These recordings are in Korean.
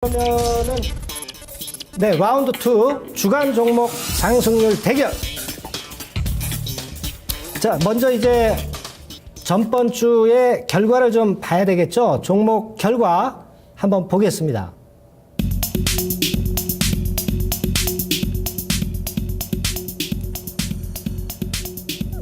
그러면은 네, 라운드 2 주간 종목 상승률 대결. 자, 먼저 이제 전번 주의 결과를 좀 봐야 되겠죠. 종목 결과 한번 보겠습니다.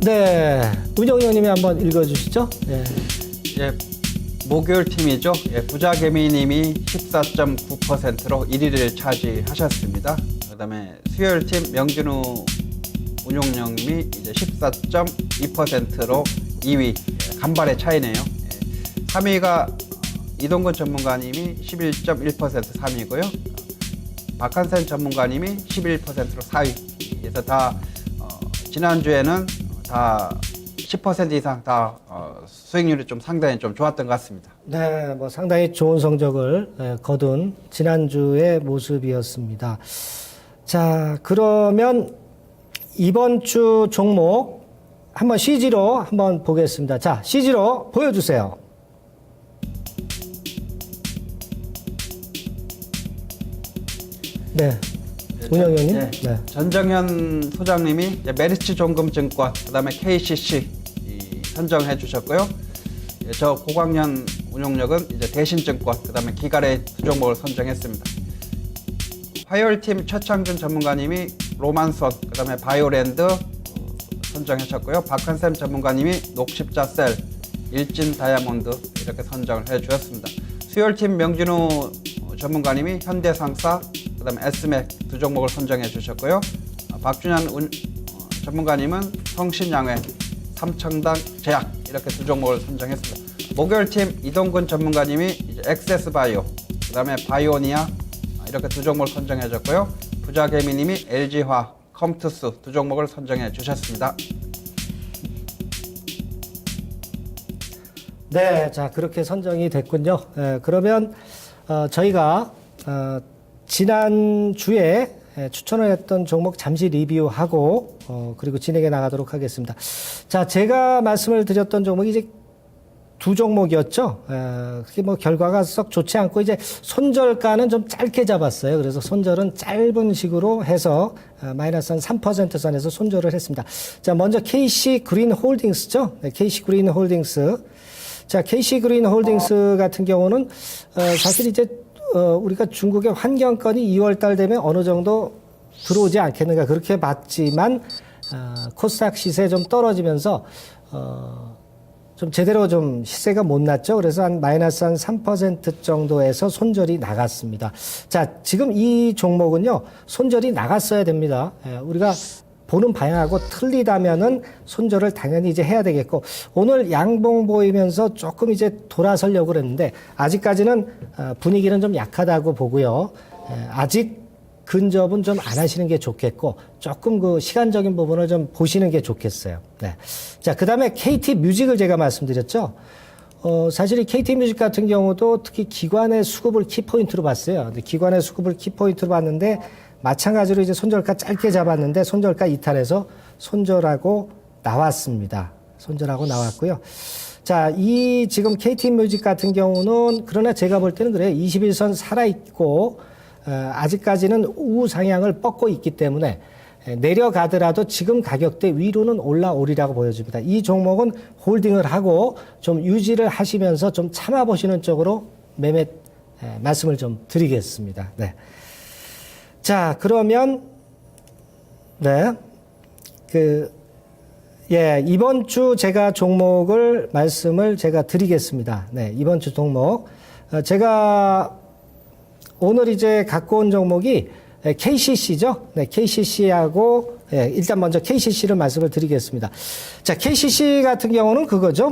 네, 운영위원님이 한번 읽어주시죠. 네. 예, 목요일 팀이죠. 예, 부자개미님이 14.9%로 1위를 차지하셨습니다. 그다음에 수요일 팀 명진우 운용령님이 이제 14.2%로 2위, 간발의 차이네요. 예, 3위가 이동근 전문가님이 11.1% 3위고요. 박한센 전문가님이 11%로 4위. 그래서 다 지난주에는 다 10% 이상 다 수익률이 좀 상당히 좀 좋았던 것 같습니다. 네, 뭐 상당히 좋은 성적을 거둔 지난주의 모습이었습니다. 자, 그러면 이번 주 종목 한번 CG로 한번 보겠습니다. 자, CG로 보여주세요. 네. 운영위원님. 네. 네. 전정현 소장님이 메리츠 종금증권, 그다음에 KCC 선정해 주셨고요. 저 고광년 운용력은 이제 대신증권, 그다음에 기가레 두 종목을 선정했습니다. 화요일팀 최창준 전문가님이 로만선, 그다음에 바이오랜드 선정하셨고요. 박한샘 전문가님이 녹십자셀, 일진 다이아몬드 이렇게 선정을 해 주셨습니다. 수요일팀 명진우 전문가님이 현대상사, 그다음에 S맥 두 종목을 선정해 주셨고요. 박준현 전문가님은 성신양회, 삼청당 제약 이렇게 두 종목을 선정했습니다. 목요일팀 이동근 전문가님이 이제 엑세스바이오, 그다음에 바이오니아 이렇게 두 종목을 선정해 줬고요. 부자개미님이 LG화, 컴투스 두 종목을 선정해 주셨습니다. 네, 자, 그렇게 선정이 됐군요. 그러면 저희가 지난주에 추천을 했던 종목 잠시 리뷰하고 그리고 진행해 나가도록 하겠습니다. 자, 제가 말씀을 드렸던 종목이 이제 두 종목이었죠. 그게 뭐 결과가 썩 좋지 않고 이제 손절가는 좀 짧게 잡았어요. 그래서 손절은 짧은 식으로 해서 마이너스 한 3% 선에서 손절을 했습니다. 자, 먼저 KC 그린 홀딩스죠. 네, KC 그린 홀딩스. 자, KC 그린 홀딩스 같은 경우는 사실 이제 우리가 중국의 환경권이 2월달 되면 어느 정도 들어오지 않겠는가 그렇게 봤지만 코스닥 시세 좀 떨어지면서 좀 제대로 좀 시세가 못 났죠. 그래서 한 마이너스 한 3% 정도에서 손절이 나갔습니다. 자, 지금 이 종목은요 손절이 나갔어야 됩니다. 우리가 보는 방향하고 틀리다면은 손절을 당연히 이제 해야 되겠고, 오늘 양봉 보이면서 조금 이제 돌아서려고 그랬는데 아직까지는 분위기는 좀 약하다고 보고요. 아직 근접은 좀 안 하시는 게 좋겠고, 조금 그 시간적인 부분을 좀 보시는 게 좋겠어요. 네. 자, 그 다음에 KT 뮤직을 제가 말씀드렸죠. 사실 이 KT 뮤직 같은 경우도 특히 기관의 수급을 키포인트로 봤어요. 근데 기관의 수급을 키포인트로 봤는데 마찬가지로 이제 손절가 짧게 잡았는데 손절가 이탈해서 손절하고 나왔습니다. 손절하고 나왔고요. 자, 이 지금 KT 뮤직 같은 경우는 그러나 제가 볼 때는 그래요. 21선 살아있고 아직까지는 우상향을 뻗고 있기 때문에 내려가더라도 지금 가격대 위로는 올라오리라고 보여집니다. 이 종목은 홀딩을 하고 좀 유지를 하시면서 좀 참아보시는 쪽으로 매매 말씀을 좀 드리겠습니다. 네. 자, 그러면 네. 이번 주 제가 종목을 말씀을 제가 드리겠습니다. 네, 이번 주 종목. 제가 오늘 이제 갖고 온 종목이 KCC죠. 네, KCC하고, 일단 먼저 KCC를 말씀을 드리겠습니다. 자, KCC 같은 경우는 그거죠.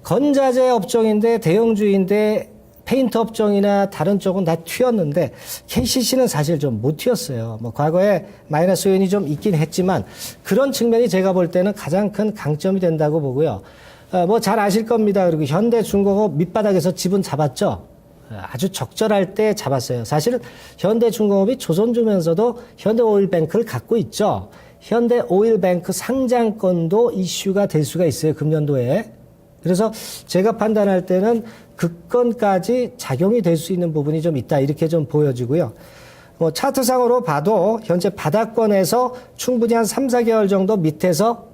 건자재 업종인데 대형주인데 페인트 업종이나 다른 쪽은 다 튀었는데 KCC는 사실 좀 못 튀었어요. 과거에 마이너스 요인이 좀 있긴 했지만 그런 측면이 제가 볼 때는 가장 큰 강점이 된다고 보고요. 잘 아실 겁니다. 그리고 현대중공업 밑바닥에서 지분 잡았죠. 아주 적절할 때 잡았어요. 사실은 현대중공업이 조선주면서도 현대오일뱅크를 갖고 있죠. 현대오일뱅크 상장권도 이슈가 될 수가 있어요. 금년도에. 그래서 제가 판단할 때는 급건까지 작용이 될 수 있는 부분이 좀 있다 이렇게 좀 보여지고요. 뭐 차트상으로 봐도 현재 바닥권에서 충분히 한 3, 4개월 정도 밑에서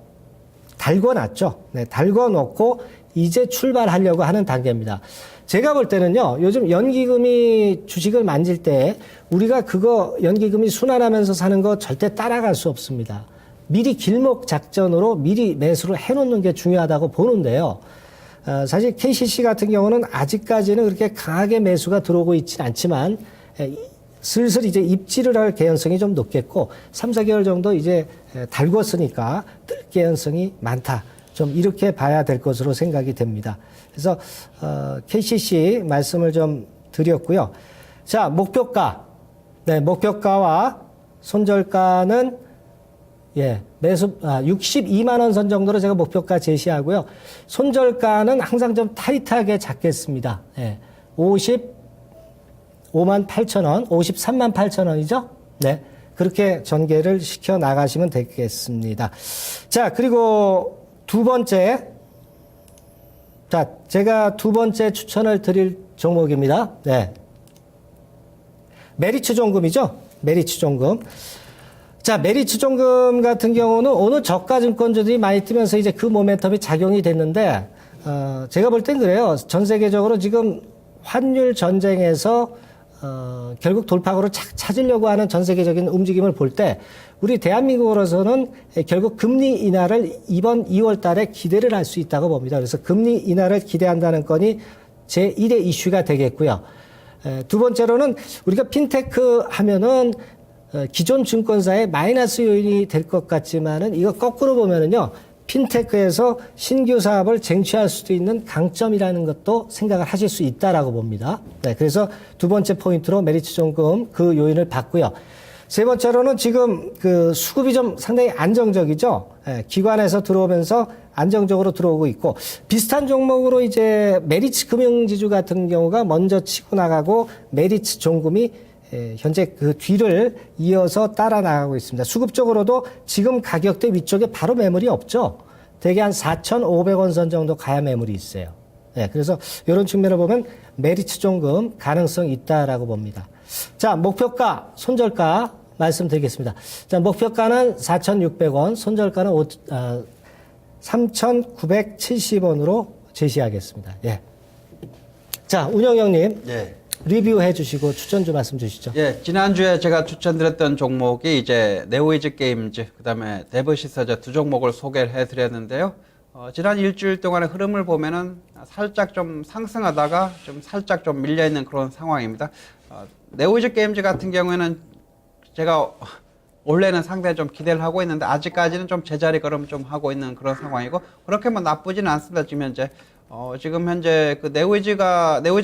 달궈놨죠. 네, 달궈놓고 이제 출발하려고 하는 단계입니다. 제가 볼 때는요, 요즘 연기금이 주식을 만질 때 우리가 그거 연기금이 순환하면서 사는 거 절대 따라갈 수 없습니다. 미리 길목 작전으로 미리 매수를 해놓는 게 중요하다고 보는데요. 사실 KCC 같은 경우는 아직까지는 그렇게 강하게 매수가 들어오고 있지는 않지만 슬슬 이제 입지를 할 개연성이 좀 높겠고 3, 4개월 정도 이제 달궜으니까 뜰 개연성이 많다. 좀 이렇게 봐야 될 것으로 생각이 됩니다. 그래서 KCC 말씀을 좀 드렸고요. 자, 목표가. 네, 목표가와 손절가는 매수 62만 원 선 정도로 제가 목표가 제시하고요. 손절가는 항상 좀 타이트하게 잡겠습니다. 55만 8천 원, 53만 8천 원이죠? 네. 그렇게 전개를 시켜 나가시면 되겠습니다. 자, 그리고 두 번째. 자, 제가 두 번째 추천을 드릴 종목입니다. 네. 메리츠 종금이죠? 메리츠 종금. 자, 메리츠 종금 같은 경우는 오늘 저가 증권주들이 많이 뜨면서 이제 그 모멘텀이 작용이 됐는데, 제가 볼 땐 그래요. 전 세계적으로 지금 환율 전쟁에서 결국 돌파구를 찾으려고 하는 전 세계적인 움직임을 볼 때 우리 대한민국으로서는 결국 금리 인하를 이번 2월 달에 기대를 할 수 있다고 봅니다. 그래서 금리 인하를 기대한다는 건이 제1의 이슈가 되겠고요. 두 번째로는 우리가 핀테크 하면은 기존 증권사의 마이너스 요인이 될 것 같지만은 이거 거꾸로 보면은요. 핀테크에서 신규 사업을 쟁취할 수도 있는 강점이라는 것도 생각을 하실 수 있다라고 봅니다. 네, 그래서 두 번째 포인트로 메리츠 종금 그 요인을 봤고요. 세 번째로는 지금 그 수급이 좀 상당히 안정적이죠. 네, 기관에서 들어오면서 안정적으로 들어오고 있고 비슷한 종목으로 이제 메리츠 금융지주 같은 경우가 먼저 치고 나가고 메리츠 종금이 현재 그 뒤를 이어서 따라 나가고 있습니다. 수급적으로도 지금 가격대 위쪽에 바로 매물이 없죠. 대개 한 4,500원 선 정도 가야 매물이 있어요. 네, 그래서 이런 측면을 보면 메리츠 종금 가능성이 있다라고 봅니다. 자, 목표가, 손절가 말씀드리겠습니다. 자, 목표가는 4,600원, 손절가는 3,970원으로 제시하겠습니다. 예. 자, 운영형님. 예. 리뷰해 주시고 추천 좀 말씀 주시죠. 예, 지난주에 제가 추천드렸던 종목이 이제 네오이즈 게임즈, 그 다음에 데브시서즈 두 종목을 소개를 해드렸는데요. 지난 일주일 동안의 흐름을 보면은 살짝 좀 상승하다가 좀 살짝 좀 밀려있는 그런 상황입니다. 네오이즈 게임즈 같은 경우에는 제가 원래는 상당히 좀 기대를 하고 있는데 아직까지는 좀 제자리 걸음 좀 하고 있는 그런 상황이고 그렇게 뭐 나쁘지는 않습니다. 지금 현재. 지금 현재 그 네오이즈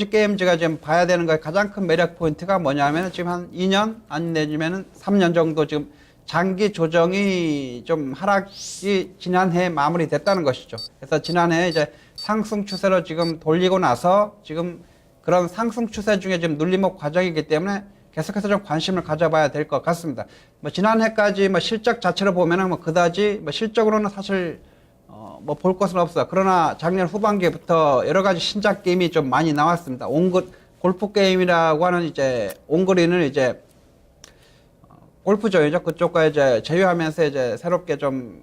게임즈가 지금 봐야 되는 거에 가장 큰 매력 포인트가 뭐냐면 지금 한 2년 아니 내지면은 3년 정도 지금 장기 조정이 좀 하락이 지난해 마무리됐다는 것이죠. 그래서 지난해 이제 상승 추세로 지금 돌리고 나서 지금 그런 상승 추세 중에 지금 눌림목 과정이기 때문에 계속해서 좀 관심을 가져봐야 될 것 같습니다. 뭐 지난해까지 뭐 실적 자체로 보면은 뭐 그다지 뭐 실적으로는 사실 뭐 볼 것은 없어. 그러나 작년 후반기부터 여러 가지 신작 게임이 좀 많이 나왔습니다. 골프 게임이라고 하는 이제 온그린을 이제 골프존이죠. 그쪽과 이제 제휴하면서 이제 새롭게 좀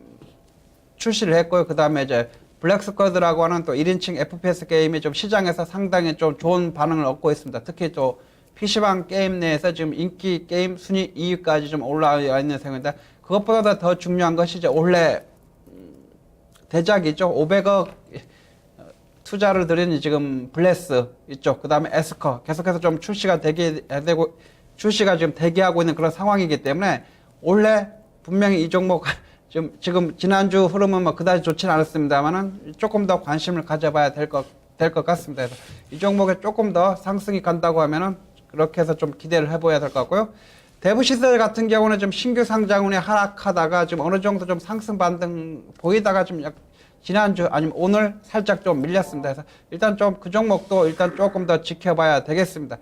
출시를 했고요. 그 다음에 이제 블랙스쿼드라고 하는 또 1인칭 FPS 게임이 좀 시장에서 상당히 좀 좋은 반응을 얻고 있습니다. 특히 또 PC방 게임 내에서 지금 인기 게임 순위 2위까지 좀 올라와 있는 상황인데 그것보다 더 중요한 것이 이제 올해 대작이죠. 500억 투자를 들인 지금 블레스 있죠. 그 다음에 에스커 계속해서 좀 출시가 지금 대기하고 있는 그런 상황이기 때문에 올해 분명히 이 종목 지금 지난주 흐름은 뭐 그다지 좋지는 않았습니다만은 조금 더 관심을 가져봐야 될 것 같습니다. 그래서 이 종목에 조금 더 상승이 간다고 하면은 그렇게 해서 좀 기대를 해봐야 될 것 같고요. 대부시설 같은 경우는 좀 신규 상장운이 하락하다가 지금 어느 정도 좀 상승 반등 보이다가 좀 지난주 아니면 오늘 살짝 좀 밀렸습니다. 그래서 일단 좀 그 종목도 일단 조금 더 지켜봐야 되겠습니다.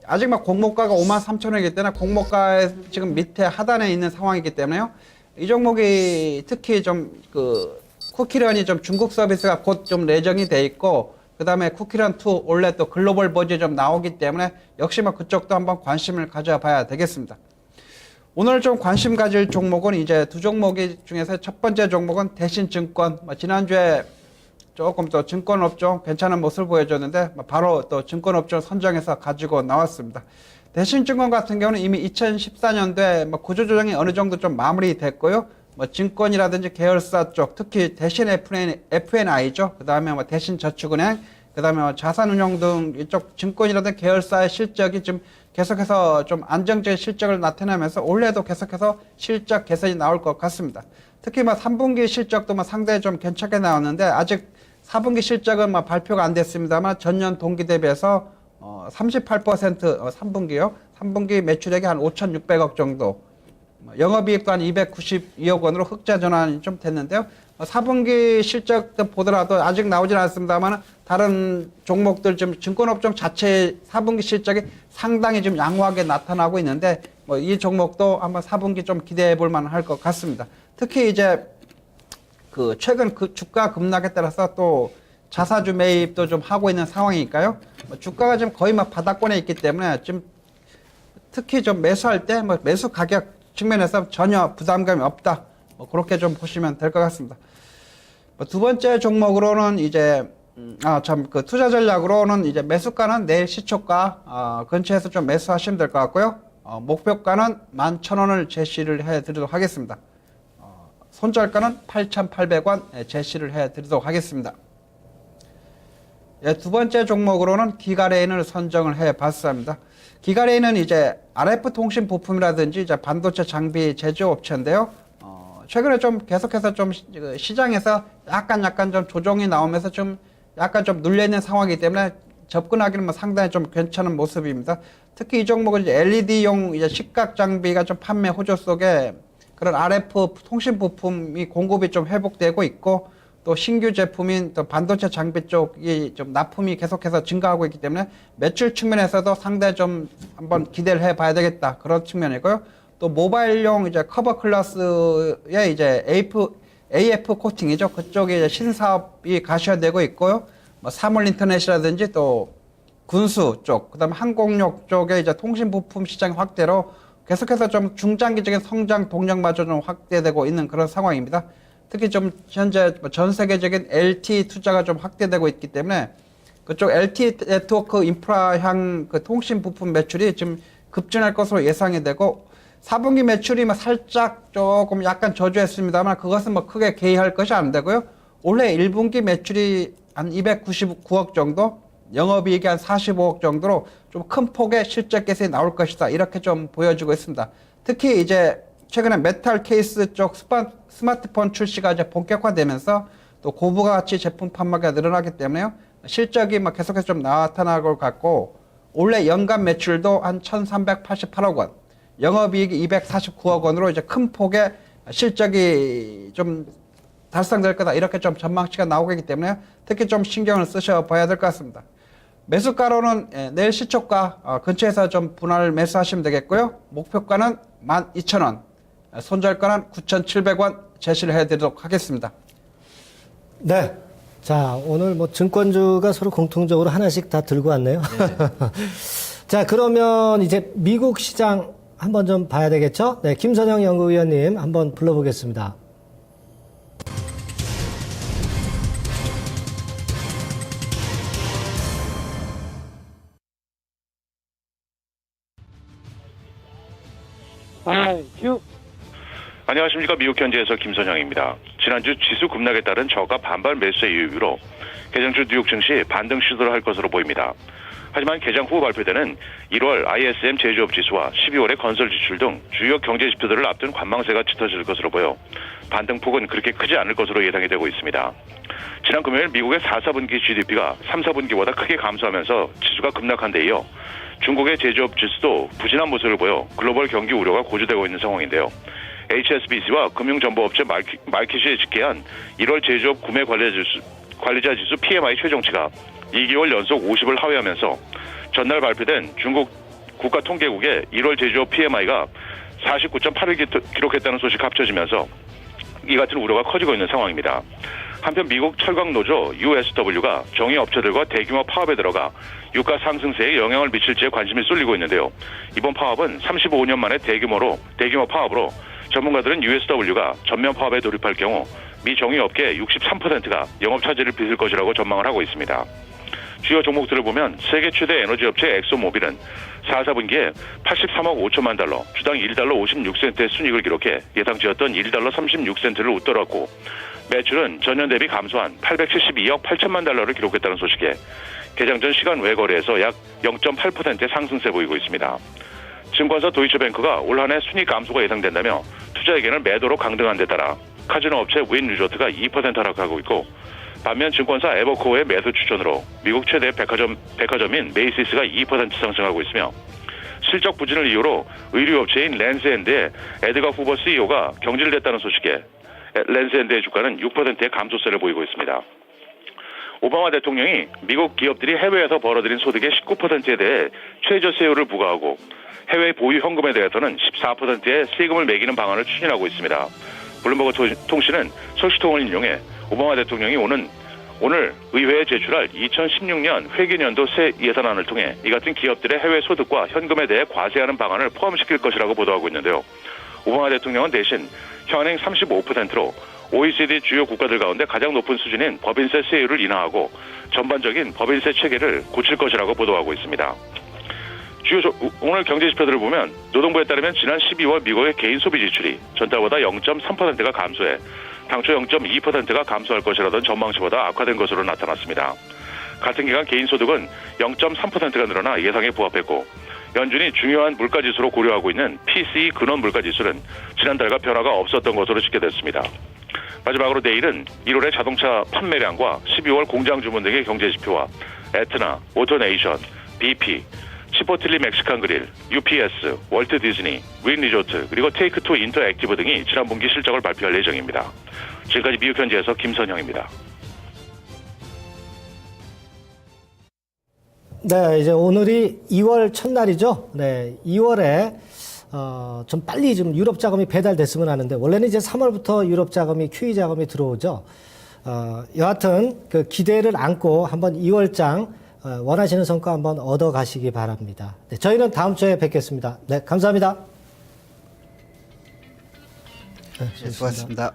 아직 막 공모가가 53,000원이기 때문에 공모가의 지금 밑에 하단에 있는 상황이기 때문에요. 이 종목이 특히 좀 그 쿠키런이 좀 중국 서비스가 곧 좀 내정이 돼 있고 그다음에 쿠키런2 원래 또 글로벌 버전이 좀 나오기 때문에 역시 뭐 그쪽도 한번 관심을 가져봐야 되겠습니다. 오늘 좀 관심 가질 종목은 이제 두 종목이 중에서 첫 번째 종목은 대신증권. 지난주에 조금 또 증권업종 괜찮은 모습을 보여줬는데 바로 또 증권업종 선정해서 가지고 나왔습니다. 대신증권 같은 경우는 이미 2014년도에 구조조정이 어느 정도 좀 마무리됐고요. 증권이라든지 계열사 쪽, 특히 대신 FNI죠. 그 다음에 대신저축은행, 그 다음에 자산운용 등 이쪽 증권이라든지 계열사의 실적이 좀 계속해서 좀 안정적인 실적을 나타내면서 올해도 계속해서 실적 개선이 나올 것 같습니다. 특히 3분기 실적도 상당히 좀 괜찮게 나왔는데 아직 4분기 실적은 발표가 안 됐습니다만 전년 동기 대비해서 38% 3분기요. 3분기 매출액이 한 5,600억 정도, 영업이익도 한 292억 원으로 흑자 전환이 좀 됐는데요. 4분기 실적 보더라도 아직 나오진 않습니다만 다른 종목들 좀 증권업종 자체의 4분기 실적이 상당히 좀 양호하게 나타나고 있는데 이 종목도 한번 4분기 좀 기대해 볼 만할 것 같습니다. 특히 이제 그 최근 그 주가 급락에 따라서 또 자사주 매입도 좀 하고 있는 상황이니까요. 주가가 지금 거의 바닥권에 있기 때문에 좀 특히 좀 매수할 때 매수 가격 측면에서 전혀 부담감이 없다. 그렇게 좀 보시면 될 것 같습니다. 두 번째 종목으로는 이제 그 투자 전략으로는 이제 매수가는 내일 시초가 근처에서 좀 매수하시면 될 것 같고요. 목표가는 11,000원을 제시를 해드리도록 하겠습니다. 손절가는 8,800원 제시를 해드리도록 하겠습니다. 두 번째 종목으로는 기가레인을 선정을 해봤습니다. 기가레인은 이제 RF 통신 부품이라든지 이제 반도체 장비 제조업체인데요. 최근에 좀 계속해서 좀 시장에서 약간 좀 조정이 나오면서 좀 약간 좀 눌려있는 상황이기 때문에 접근하기는 상당히 좀 괜찮은 모습입니다. 특히 이 종목은 이제 LED용 이제 식각 장비가 좀 판매 호조 속에 그런 RF 통신 부품이 공급이 좀 회복되고 있고 또 신규 제품인 또 반도체 장비 쪽이 좀 납품이 계속해서 증가하고 있기 때문에 매출 측면에서도 상당히 좀 한번 기대를 해봐야 되겠다 그런 측면이고요. 또 모바일용 이제 커버 클래스의 이제 AF 코팅이죠. 그쪽에 이제 신사업이 가시화되고 있고요. 사물 인터넷이라든지 또 군수 쪽, 그다음에 항공력 쪽에 이제 통신 부품 시장 확대로 계속해서 좀 중장기적인 성장 동력마저 좀 확대되고 있는 그런 상황입니다. 특히 좀 현재 전 세계적인 LTE 투자가 좀 확대되고 있기 때문에 그쪽 LTE 네트워크 인프라향 그 통신 부품 매출이 지금 급증할 것으로 예상이 되고 4분기 매출이 살짝 조금 약간 저조했습니다만 그것은 크게 개의할 것이 안 되고요. 올해 1분기 매출이 한 299억 정도, 영업이익이 한 45억 정도로 좀 큰 폭의 실적 개선이 나올 것이다. 이렇게 좀 보여지고 있습니다. 특히 이제 최근에 메탈 케이스 쪽 스마트폰 출시가 이제 본격화되면서 또 고부가 가치 제품 판매가 늘어나기 때문에요. 실적이 계속해서 좀 나타날 것 같고 올해 연간 매출도 한 1,388억 원, 영업이익이 249억 원으로 이제 큰 폭의 실적이 좀 달성될 거다. 이렇게 좀 전망치가 나오고 있기 때문에 특히 좀 신경을 쓰셔 봐야 될 것 같습니다. 매수가로는 내일 시초가 근처에서 좀 분할 매수하시면 되겠고요. 목표가는 12,000원, 손절가는 9,700원 제시를 해드리도록 하겠습니다. 네. 자, 오늘 증권주가 서로 공통적으로 하나씩 다 들고 왔네요. 네. 자, 그러면 이제 미국 시장 한번 좀 봐야 되겠죠? 네, 김선영 연구위원님 한번 불러보겠습니다. 안녕하십니까. 미국 현지에서 김선영입니다. 지난주 지수 급락에 따른 저가 반발 매수의 이유로 개장주 뉴욕 증시 반등 시도를 할 것으로 보입니다. 하지만 개장 후 발표되는 1월 ISM 제조업 지수와 12월의 건설 지출 등 주요 경제 지표들을 앞둔 관망세가 짙어질 것으로 보여 반등폭은 그렇게 크지 않을 것으로 예상이 되고 있습니다. 지난 금요일 미국의 4분기 GDP가 3, 4분기보다 크게 감소하면서 지수가 급락한 데 이어 중국의 제조업 지수도 부진한 모습을 보여 글로벌 경기 우려가 고조되고 있는 상황인데요. HSBC와 금융정보업체 마켓이 집계한 1월 제조업 구매 관리자 지수 PMI 최종치가 2개월 연속 50을 하회하면서 전날 발표된 중국 국가통계국의 1월 제조업 PMI가 49.8을 기록했다는 소식 합쳐지면서 이 같은 우려가 커지고 있는 상황입니다. 한편 미국 철강 노조 USW가 정유 업체들과 대규모 파업에 들어가 유가 상승세에 영향을 미칠지에 관심이 쏠리고 있는데요. 이번 파업은 35년 만에 대규모 파업으로 전문가들은 USW가 전면 파업에 돌입할 경우 미 정유 업계의 63%가 영업 차질을 빚을 것이라고 전망을 하고 있습니다. 주요 종목들을 보면 세계 최대 에너지 업체 엑소모빌은 4분기에 83억 5천만 달러, 주당 1달러 56센트의 순이익을 기록해 예상치였던 1달러 36센트를 웃돌았고 매출은 전년 대비 감소한 872억 8천만 달러를 기록했다는 소식에 개장 전 시간 외 거래에서 약 0.8%의 상승세 보이고 있습니다. 증권사 도이치뱅크가 올 한 해 순이익 감소가 예상된다며 투자에게는 매도로 강등한 데 따라 카지노 업체 윈 리조트가 2% 하락하고 있고 반면 증권사 에버코어의 매수 추천으로 미국 최대 백화점인 메이시스가 2% 상승하고 있으며 실적 부진을 이유로 의류업체인 랜스앤드의 에드가 후버 CEO가 경질됐다는 소식에 랜스앤드의 주가는 6%의 감소세를 보이고 있습니다. 오바마 대통령이 미국 기업들이 해외에서 벌어들인 소득의 19%에 대해 최저세율을 부과하고 해외 보유 현금에 대해서는 14%의 세금을 매기는 방안을 추진하고 있습니다. 블룸버그 통신은 소식통을 인용해 오바마 대통령이 오늘 의회에 제출할 2016년 회계년도 새 예산안을 통해 이 같은 기업들의 해외 소득과 현금에 대해 과세하는 방안을 포함시킬 것이라고 보도하고 있는데요. 오바마 대통령은 대신 현행 35%로 OECD 주요 국가들 가운데 가장 높은 수준인 법인세 세율을 인하하고 전반적인 법인세 체계를 고칠 것이라고 보도하고 있습니다. 오늘 경제 지표들을 보면 노동부에 따르면 지난 12월 미국의 개인 소비 지출이 전달보다 0.3%가 감소해 당초 0.2%가 감소할 것이라던 전망치보다 악화된 것으로 나타났습니다. 같은 기간 개인 소득은 0.3%가 늘어나 예상에 부합했고 연준이 중요한 물가지수로 고려하고 있는 PCE 근원 물가지수는 지난달과 변화가 없었던 것으로 집계됐습니다. 마지막으로 내일은 1월의 자동차 판매량과 12월 공장 주문 등의 경제 지표와 에트나, 오토네이션, BP, 치포틀리 멕시칸 그릴, UPS, 월트 디즈니, 윈 리조트, 그리고 테이크2 인터액티브 등이 지난 분기 실적을 발표할 예정입니다. 지금까지 미국 현지에서 김선형입니다. 네, 이제 오늘이 2월 첫날이죠. 네, 2월에 좀 빨리 좀 유럽 자금이 배달됐으면 하는데 원래는 이제 3월부터 유럽 자금이 QE 자금이 들어오죠. 여하튼 그 기대를 안고 한번 2월장 원하시는 성과 한번 얻어 가시기 바랍니다. 네, 저희는 다음 주에 뵙겠습니다. 네, 감사합니다. 네, 수고하셨습니다.